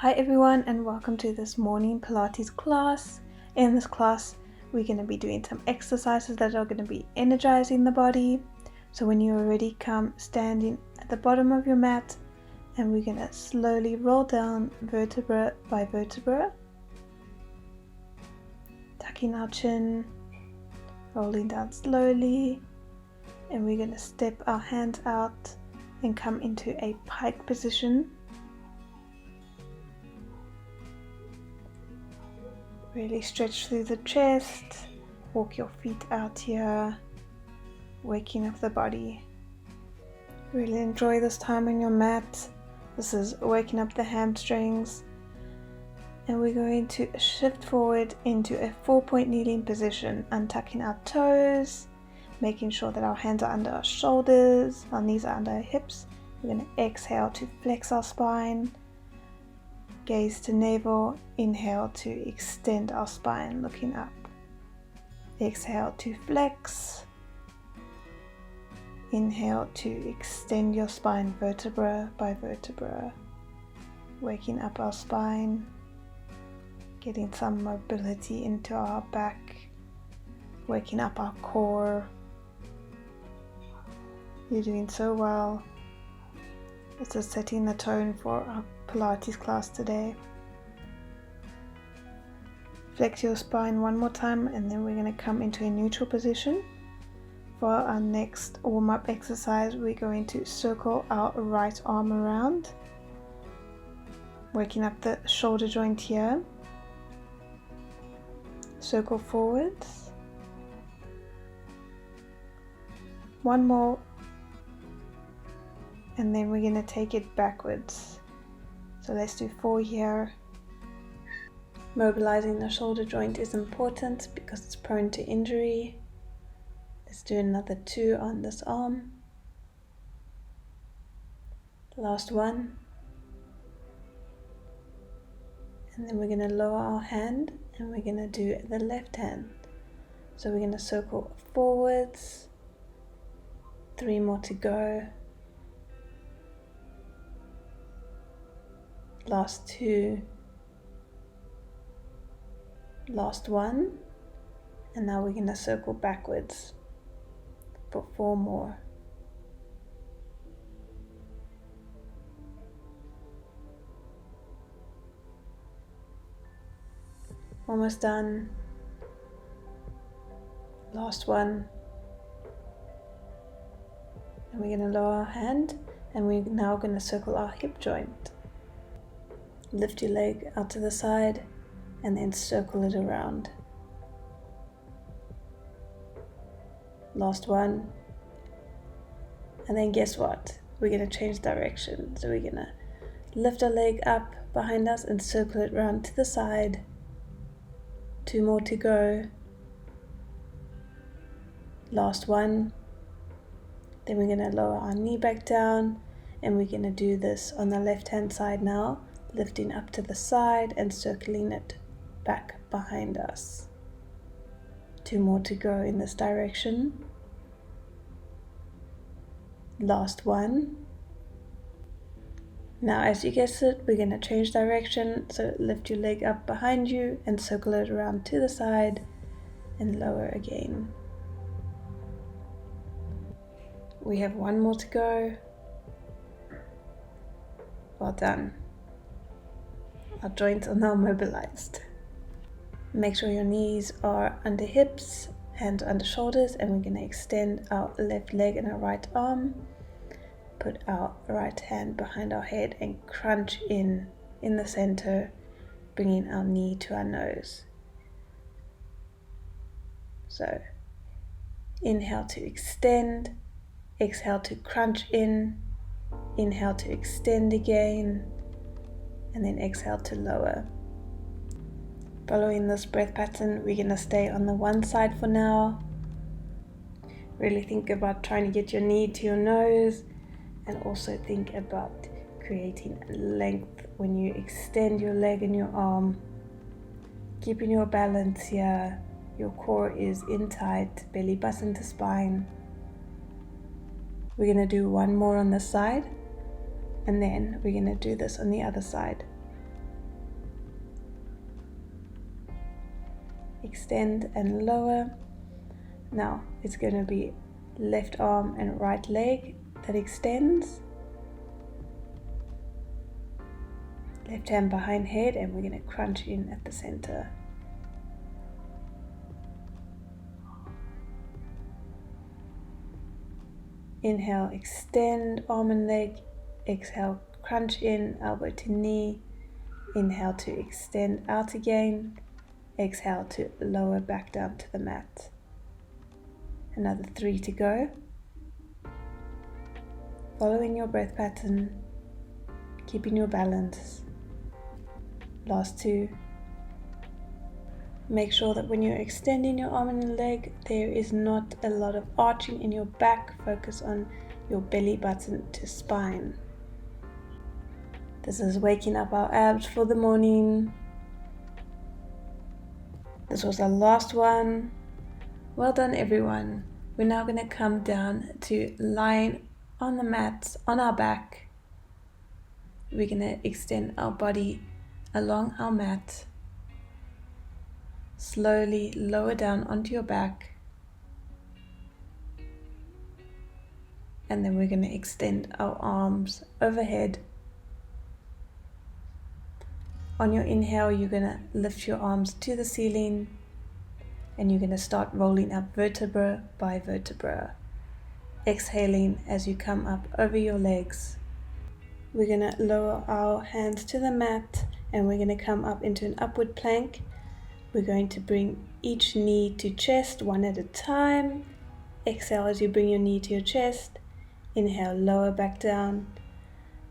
Hi everyone, and welcome to this morning Pilates class. In this class, we're going to be doing some exercises that are going to be energizing the body. So when you're ready, come standing at the bottom of your mat, and we're going to slowly roll down vertebra by vertebra, tucking our chin, rolling down slowly, and we're going to step our hands out and come into a pike position. Really stretch through the chest, walk your feet out here, waking up the body. Really enjoy this time on your mat. This is waking up the hamstrings. And we're going to shift forward into a 4-point kneeling position, untucking our toes, making sure that our hands are under our shoulders, our knees are under our hips. We're going to exhale to flex our spine. Gaze to navel, inhale to extend our spine, looking up. Exhale to flex. Inhale to extend your spine vertebra by vertebra, waking up our spine, getting some mobility into our back, waking up our core. You're doing so well. This is setting the tone for our Pilates class today. Flex your spine one more time, and then we're going to come into a neutral position. For our next warm-up exercise, we're going to circle our right arm around, working up the shoulder joint here. Circle forwards. One more, and then we're going to take it backwards. So let's do 4 here. Mobilizing the shoulder joint is important because it's prone to injury. Let's do another 2 on this arm. Last one. And then we're going to lower our hand and we're going to do the left hand. So we're going to circle forwards. 3 more to go. Last 2, last 1, and now we're going to circle backwards for 4 more. Almost done. Last one. And we're going to lower our hand, and we're now going to circle our hip joint. Lift your leg out to the side and then circle it around. Last one. And then guess what? We're going to change direction. So we're going to lift our leg up behind us and circle it around to the side. 2 more to go. Last one. Then we're going to lower our knee back down, and we're going to do this on the left hand side now. Lifting up to the side and circling it back behind us. 2 more to go in this direction. Last one. Now, as you guessed it, we're going to change direction. So lift your leg up behind you and circle it around to the side and lower again. We have 1 more to go. Well done. Our joints are now mobilized. Make sure your knees are under hips, hands under shoulders, and we're going to extend our left leg and our right arm. Put our right hand behind our head and crunch in the center, bringing our knee to our nose. So, inhale to extend, exhale to crunch in, inhale to extend again, and then exhale to lower. Following this breath pattern, we're going to stay on the one side for now. Really think about trying to get your knee to your nose, and also think about creating length when you extend your leg and your arm. Keeping your balance here. Your core is in tight, belly button to spine. We're going to do 1 more on this side, and then we're going to do this on the other side. extend and lower. Now it's going to be left arm and right leg that extends. Left hand behind head, and we're going to crunch in at the center. Inhale, extend arm and leg. Exhale, crunch in, elbow to knee. Inhale to extend out again. Exhale to lower back down to the mat. Another 3 to go. Following your breath pattern, keeping your balance. Last 2. Make sure that when you're extending your arm and leg, there is not a lot of arching in your back. Focus on your belly button to spine. This is waking up our abs for the morning. This was our last one. Well done, everyone. We're now going to come down to lying on the mat, on our back. We're going to extend our body along our mat. Slowly lower down onto your back. And then we're going to extend our arms overhead. On your inhale, you're going to lift your arms to the ceiling, and you're going to start rolling up vertebra by vertebra. Exhaling as you come up over your legs. We're going to lower our hands to the mat, and we're going to come up into an upward plank. We're going to bring each knee to chest one at a time. Exhale as you bring your knee to your chest. Inhale, lower back down,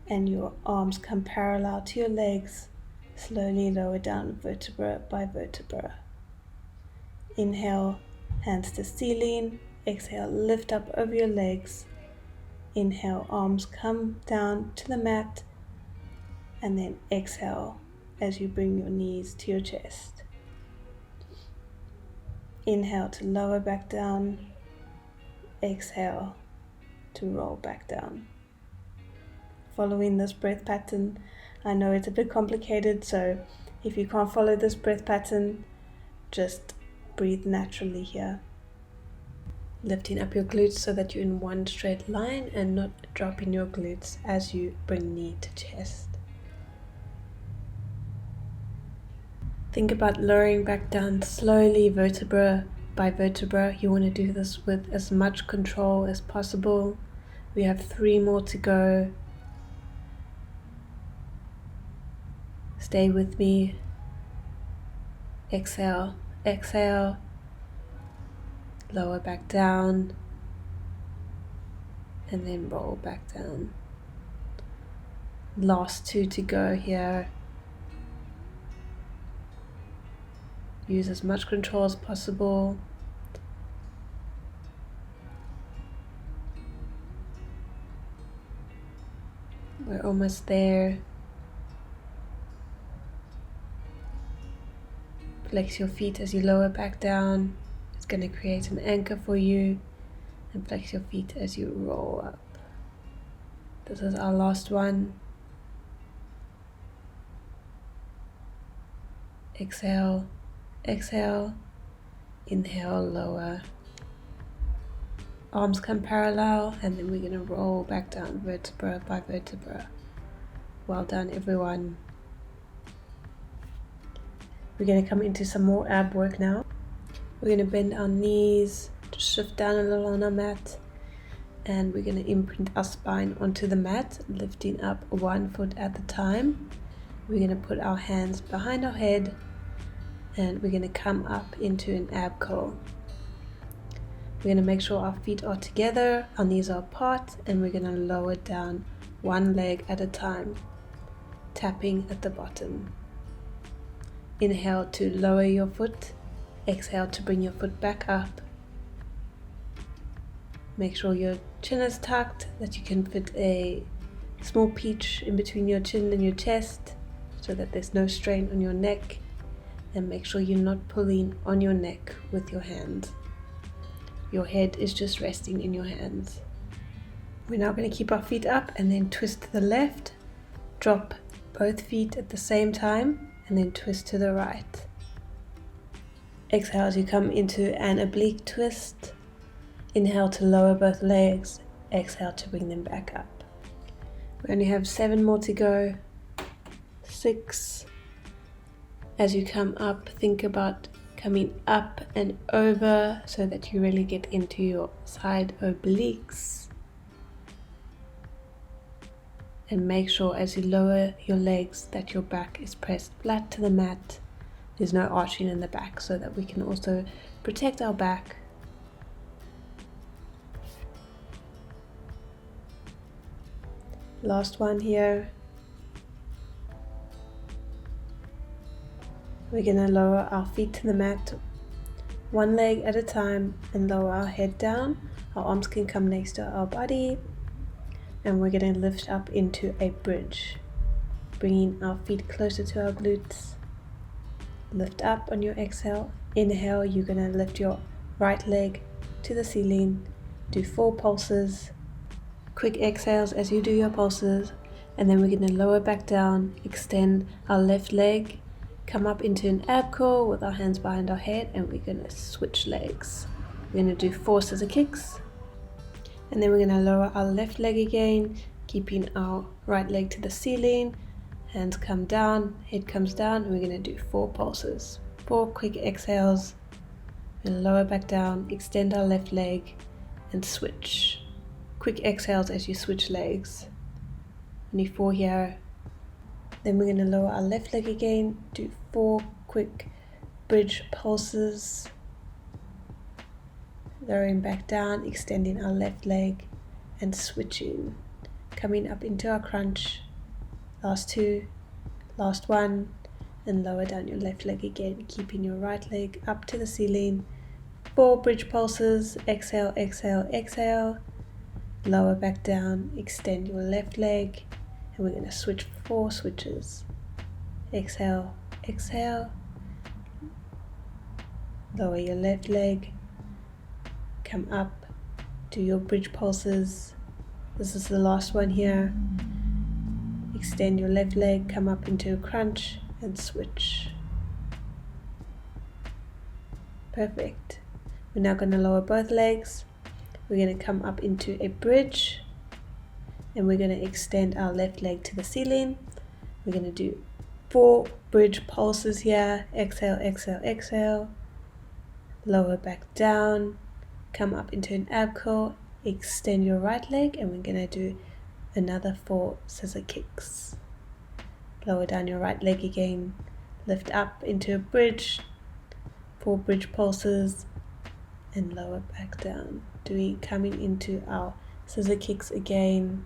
and your arms come parallel to your legs. Slowly lower down vertebra by vertebra. Inhale, hands to ceiling. Exhale, lift up over your legs. Inhale, arms come down to the mat. And then exhale as you bring your knees to your chest. Inhale to lower back down. Exhale to roll back down. Following this breath pattern, I know it's a bit complicated, so if you can't follow this breath pattern, just breathe naturally here. Lifting up your glutes so that you're in one straight line and not dropping your glutes as you bring knee to chest. Think about lowering back down slowly, vertebra by vertebra. You want to do this with as much control as possible. We have 3 more to go. Stay with me. Exhale, exhale. Lower back down. And then roll back down. Last 2 to go here. Use as much control as possible. We're almost there. Flex your feet as you lower back down. It's going to create an anchor for you. And flex your feet as you roll up. This is our last one. Exhale, exhale. Inhale, lower. Arms come parallel, and then we're going to roll back down vertebra by vertebra. Well done, everyone. We're going to come into some more ab work now. We're going to bend our knees, just shift down a little on our mat, and we're going to imprint our spine onto the mat, lifting up 1 foot at a time. We're going to put our hands behind our head, and we're going to come up into an ab curl. We're going to make sure our feet are together, our knees are apart, and we're going to lower down 1 leg at a time, tapping at the bottom. Inhale to lower your foot. Exhale to bring your foot back up. Make sure your chin is tucked, that you can fit a small peach in between your chin and your chest so that there's no strain on your neck. And make sure you're not pulling on your neck with your hands. Your head is just resting in your hands. We're now going to keep our feet up and then twist to the left. Drop both feet at the same time and then twist to the right. Exhale as you come into an oblique twist. Inhale to lower both legs. Exhale to bring them back up. We only have 7 more to go. 6. As you come up, think about coming up and over so that you really get into your side obliques. And make sure as you lower your legs that your back is pressed flat to the mat. There's no arching in the back, so that we can also protect our back. Last one here. We're going to lower our feet to the mat, one leg at a time, and lower our head down. Our arms can come next to our body, and we're going to lift up into a bridge, bringing our feet closer to our glutes. Lift up on your exhale. Inhale, you're going to lift your right leg to the ceiling. Do 4 pulses. Quick exhales as you do your pulses. And then we're going to lower back down, extend our left leg, come up into an ab curl with our hands behind our head, and we're going to switch legs. We're going to do 4 scissor kicks. And then we're going to lower our left leg again, keeping our right leg to the ceiling. Hands come down, head comes down, and we're going to do 4 pulses. 4 quick exhales, and lower back down, extend our left leg, and switch. Quick exhales as you switch legs. Only 4 here. Then we're going to lower our left leg again, do 4 quick bridge pulses. Lowering back down, extending our left leg, and switching. Coming up into our crunch. Last 2, last 1, and lower down your left leg again, keeping your right leg up to the ceiling. 4 bridge pulses, exhale, exhale, exhale. Lower back down, extend your left leg, and we're going to switch 4 switches. Exhale, exhale. Lower your left leg, come up, do your bridge pulses. This is the last one here. Extend your left leg, come up into a crunch, and switch. Perfect. We're now going to lower both legs. We're going to come up into a bridge, and we're going to extend our left leg to the ceiling. We're going to do 4 bridge pulses here. Exhale, exhale, exhale. Lower back down, come up into an ab curl, extend your right leg, and we're going to do another 4 scissor kicks. Lower down your right leg again, lift up into a bridge, 4 bridge pulses, and lower back down. Coming into our scissor kicks again.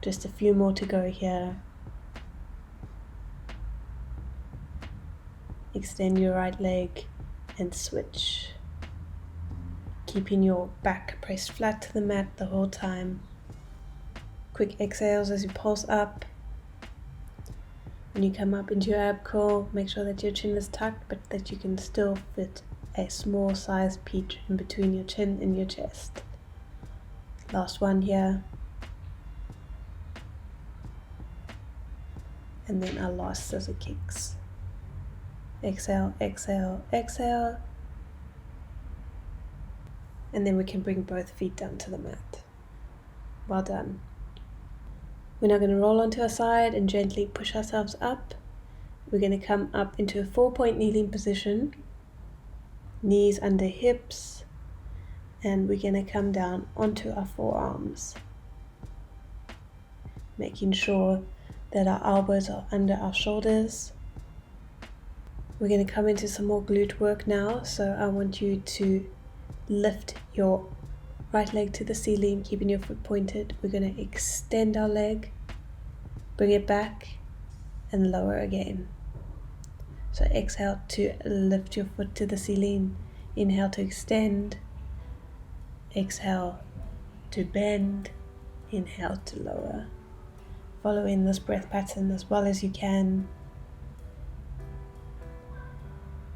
Just a few more to go here. Extend your right leg and switch. Keeping your back pressed flat to the mat the whole time. Quick exhales as you pulse up. When you come up into your ab curl, make sure that your chin is tucked, but that you can still fit a small size peach in between your chin and your chest. Last one here. And then our last scissor kicks. Exhale, exhale, exhale. And then we can bring both feet down to the mat. Well done. We're now going to roll onto our side and gently push ourselves up. We're going to come up into a 4-point kneeling position. Knees under hips. And we're going to come down onto our forearms. Making sure that our elbows are under our shoulders. We're going to come into some more glute work now. So I want you to lift your right leg to the ceiling, keeping your foot pointed. We're going to extend our leg, bring it back, and lower again. So exhale to lift your foot to the ceiling. Inhale to extend. Exhale to bend. Inhale to lower. Following this breath pattern as well as you can.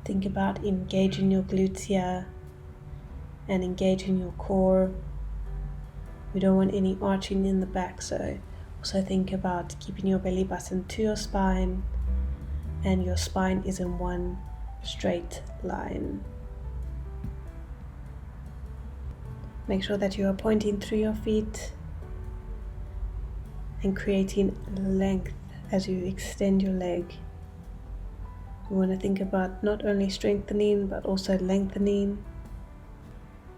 Think about engaging your glutes here and engaging your core. We don't want any arching in the back, so Also think about keeping your belly button to your spine, and your spine is in one straight line. Make sure that you are pointing through your feet and creating length as you extend your leg. You want to think about not only strengthening but also lengthening.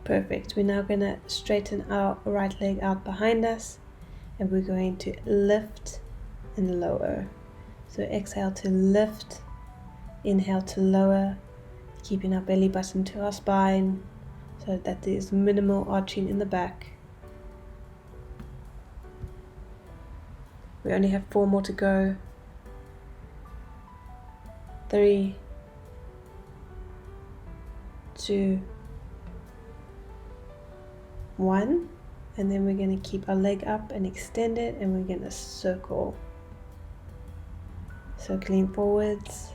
Perfect. We're now going to straighten our right leg out behind us, and we're going to lift and lower. So exhale to lift, inhale to lower, keeping our belly button to our spine so that there is minimal arching in the back. We only have 4 more to go. 3, 2, 1, and then we're going to keep our leg up and extend it, and we're going to circling forwards,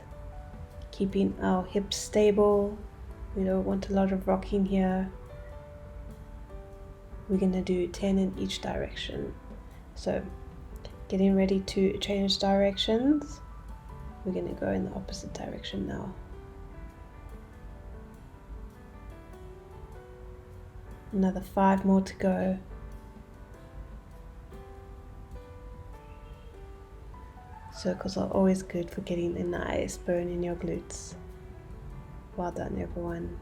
keeping our hips stable. We don't want a lot of rocking here. We're going to do 10 in each direction. So getting ready to change directions. We're going to go in the opposite direction now. Another 5 more to go. Circles are always good for getting a nice burn in your glutes. Well done, everyone.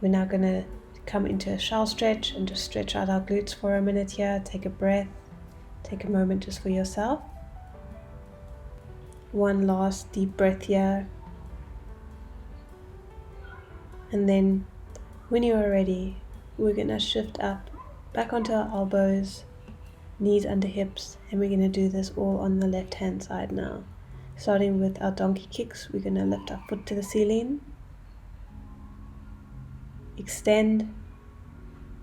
We're now going to come into a shell stretch and just stretch out our glutes for a minute here. Take a breath. Take a moment just for yourself. One last deep breath here. And then when you are ready, we're going to shift up back onto our elbows, knees under hips, and we're going to do this all on the left hand side now. Starting with our donkey kicks, we're going to lift our foot to the ceiling, extend,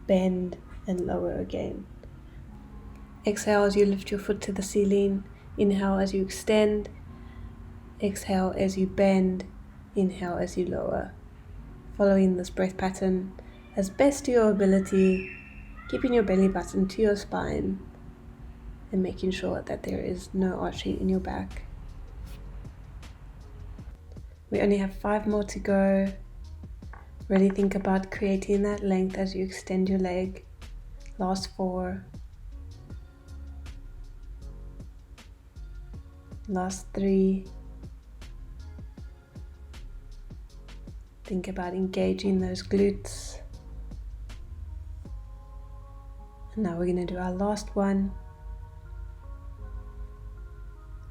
bend, and lower again. Exhale as you lift your foot to the ceiling, inhale as you extend, exhale as you bend, inhale as you lower. Following this breath pattern as best to your ability, keeping your belly button to your spine and making sure that there is no arching in your back. We only have 5 more to go. Really think about creating that length as you extend your leg. Last 4. Last 3. Think about engaging those glutes. And now we're going to do our last one.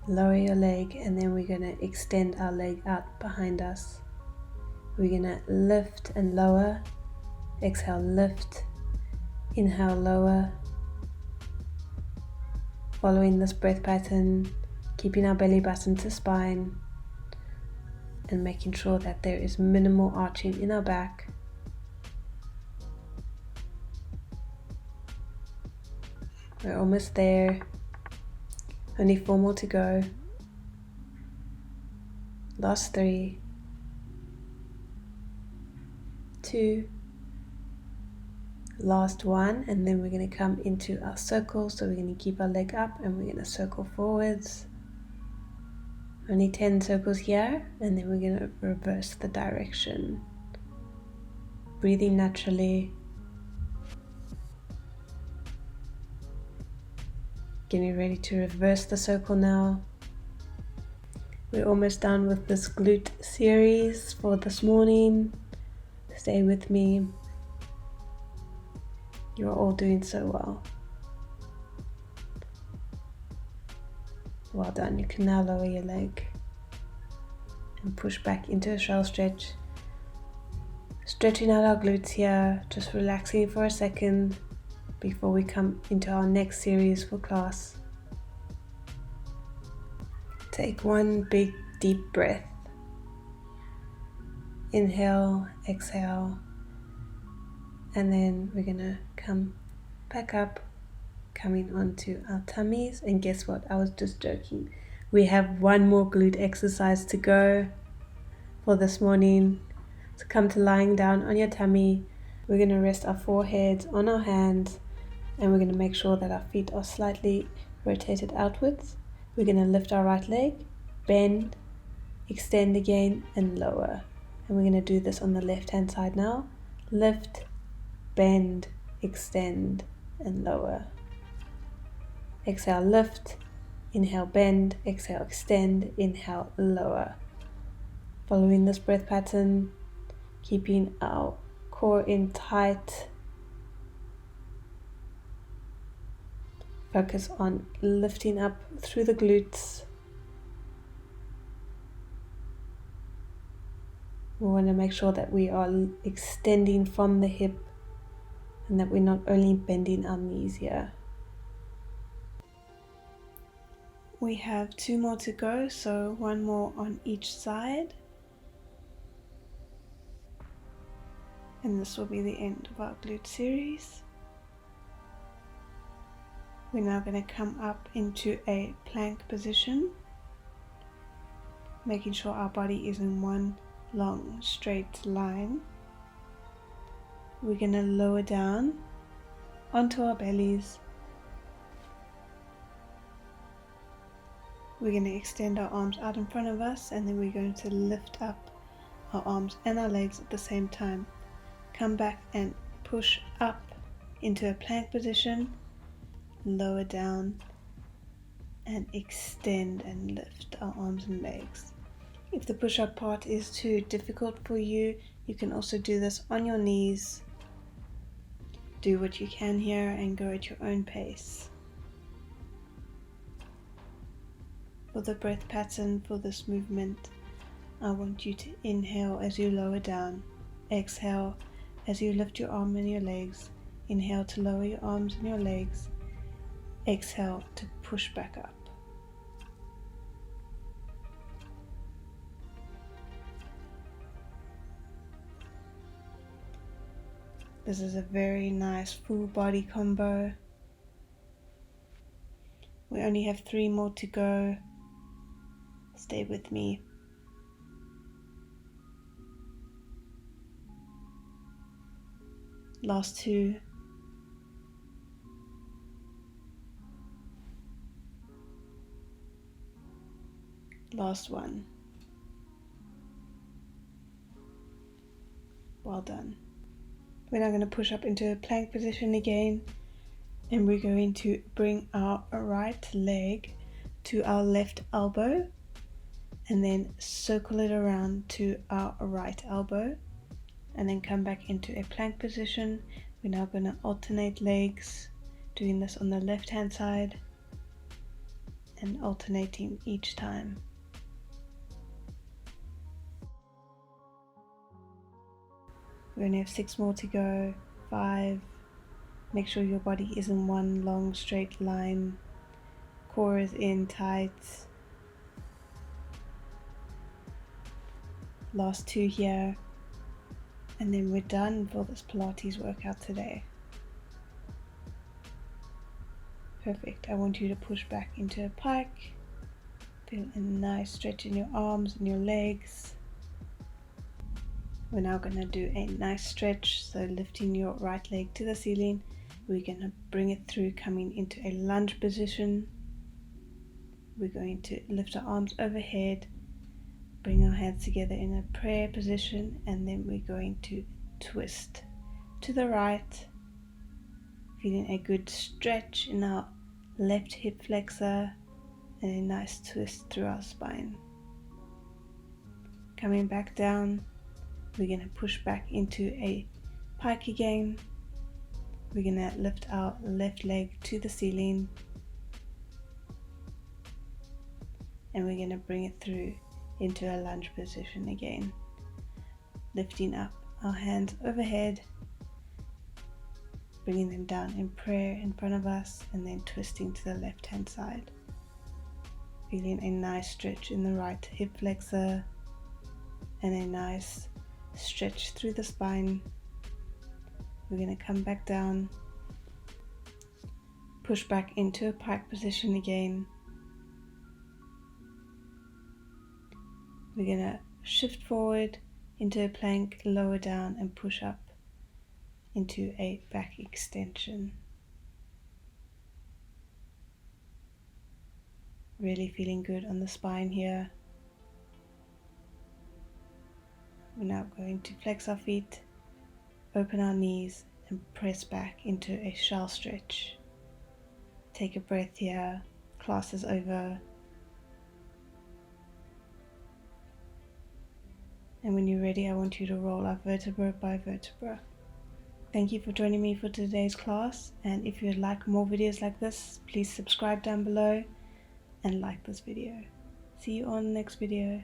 Lower your leg, and then we're going to extend our leg out behind us. We're going to lift and lower. Exhale, lift. Inhale, lower. Following this breath pattern, keeping our belly button to spine and making sure that there is minimal arching in our back. We're almost there. Only 4 more to go. Last 3, 2, last 1, and then we're going to come into our circle. So we're going to keep our leg up and we're going to circle forwards. Only 10 circles here, and then we're going to reverse the direction. Breathing naturally. Getting ready to reverse the circle now. We're almost done with this glute series for this morning. Stay with me. You're all doing so well. Well done. You can now lower your leg and push back into a shell stretch. Stretching out our glutes here, just relaxing for a second before we come into our next series for class. Take one big deep breath. Inhale, exhale, and then we're gonna come back up, coming onto our tummies. And guess what? I was just joking. We have 1 more glute exercise to go for this morning. So come to lying down on your tummy. We're gonna rest our foreheads on our hands, and we're gonna make sure that our feet are slightly rotate it outwards. We're going to lift our right leg, bend, extend again, and lower. And we're going to do this on the left hand side now. Lift, bend, extend, and lower. Exhale, lift, inhale, bend, exhale, extend, inhale, lower. Following this breath pattern, keeping our core in tight. Focus on lifting up through the glutes. We want to make sure that we are extending from the hip and that we're not only bending our knees here. We have 2 more to go, so 1 more on each side. And this will be the end of our glute series. We're now going to come up into a plank position, making sure our body is in one long straight line. We're going to lower down onto our bellies. We're going to extend our arms out in front of us, and then we're going to lift up our arms and our legs at the same time. Come back and push up into a plank position, lower down and extend and lift our arms and legs. If the push-up part is too difficult for you, you can also do this on your knees. Do what you can here and go at your own pace. For the breath pattern for this movement, I want you to inhale as you lower down, exhale as you lift your arm and your legs, inhale to lower your arms and your legs, exhale to push back up. This is a very nice full body combo. We only have 3 more to go. Stay with me. Last 2. Last 1. Well done. We're now going to push up into a plank position again, and we're going to bring our right leg to our left elbow and then circle it around to our right elbow and then come back into a plank position. We're now going to alternate legs, doing this on the left hand side and alternating each time. We only have 6 more to go. 5. Make sure your body is in one long straight line. Core is in tight. Last 2 here. And then we're done for this Pilates workout today. Perfect. I want you to push back into a pike. Feel a nice stretch in your arms and your legs. We're now going to do a nice stretch, so lifting your right leg to the ceiling. We're going to bring it through, coming into a lunge position. We're going to lift our arms overhead, bring our hands together in a prayer position, and then we're going to twist to the right, feeling a good stretch in our left hip flexor and a nice twist through our spine. Coming back down, we're going to push back into a pike again. We're going to lift our left leg to the ceiling and we're going to bring it through into a lunge position again, lifting up our hands overhead, bringing them down in prayer in front of us, and then twisting to the left hand side, feeling a nice stretch in the right hip flexor and a nice stretch through the spine. We're going to come back down, push back into a pike position again. We're going to shift forward into a plank, lower down and push up into a back extension. Really feeling good on the spine here. We're now going to flex our feet, open our knees, and press back into a shell stretch. Take a breath here. Class is over. And when you're ready, I want you to roll up vertebra by vertebra. Thank you for joining me for today's class, and if you'd like more videos like this, please subscribe down below and like this video. See you on the next video.